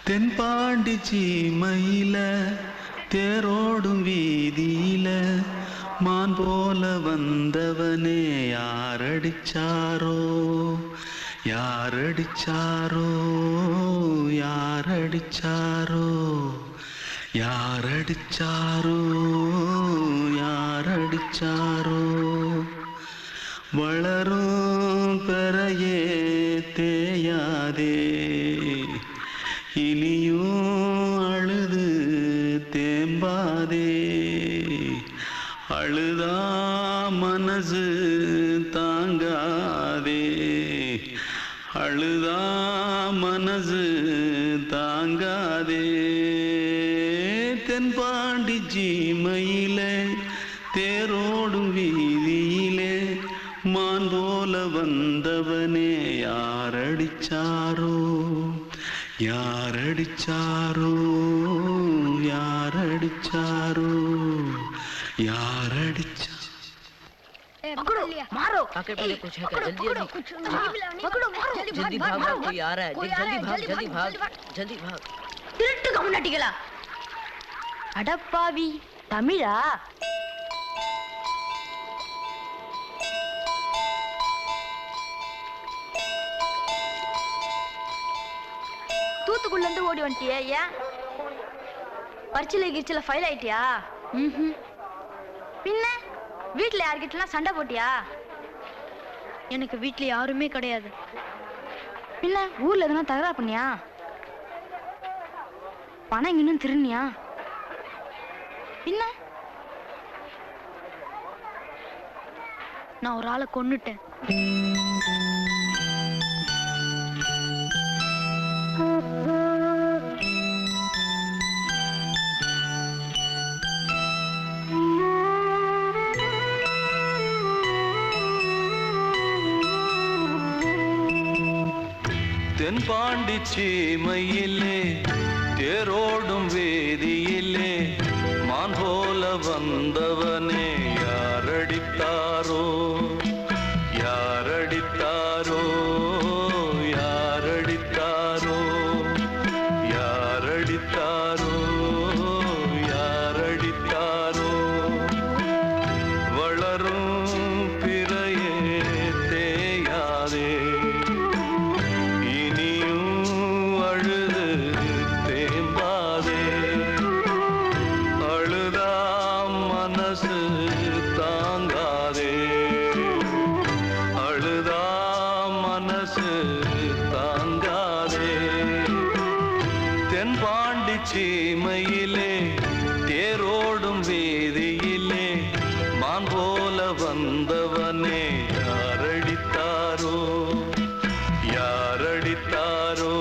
தென்பாண்டி சீமையில தேரோடும் வீதியில மான் போல வந்தவனே யாரடிச்சாரோ யாரடிச்சாரோ யாரடிச்சாரோ யாரடிச்சாரோ யாரடிச்சாரோ வளரும் பெறையே தேயாதே இனியும் அழுது தேம்பாதே அழுதா மனசு தாங்காதே அழுதா மனசு தாங்காதே தென்பாண்டி சீமையிலே தேரோடும் வீதியிலே மான் போல வந்தவனே யாரடிச்சாரோ யாரடிச்சாரோ யாரடிச்சாரோ यारडिचा पकड़ो मारो आके पहले कुछ है क्या जल्दी पकड़ो मारो जल्दी भाग कोई आ रहा है जल्दी भाग திருட்டு கம்முனட்டிகளா அடப்பாவி தமிழா தூத்துக்குள்ள இருந்து ஓடி வந்துட்டியே ஏன் பரிச்சையில கிரிச்சல ஃபைல் ஆயிட்டியா பின்ன வீட்டுல யார்கிட்டலாம் சண்டை போட்டியா எனக்கு வீட்டுல யாருமே கிடையாது பின்ன ஊர்ல எதுனா தகராறு பண்ணியா பணம் இன்னும் திருநியா பின்ன நான் ஒரு ஆளை கொன்னுட்டேன் தென்பாண்டி சீமையிலே தேரோடும் வேதியிலே மான் போல வந்தவனே யாரடித்தாரோ யாரடித்தாரோ யாரடித்தாரோ யாரடித்தாரோ யாரடித்தாரோ வளரும் பிறையே தேயாதே தாங்காதே அழுதா மனசு தாங்காதே தென்பாண்டி சீமையிலே தேரோடும் வேதியிலே மான் போல வந்தவனே யாரடித்தாரோ யாரடித்தாரோ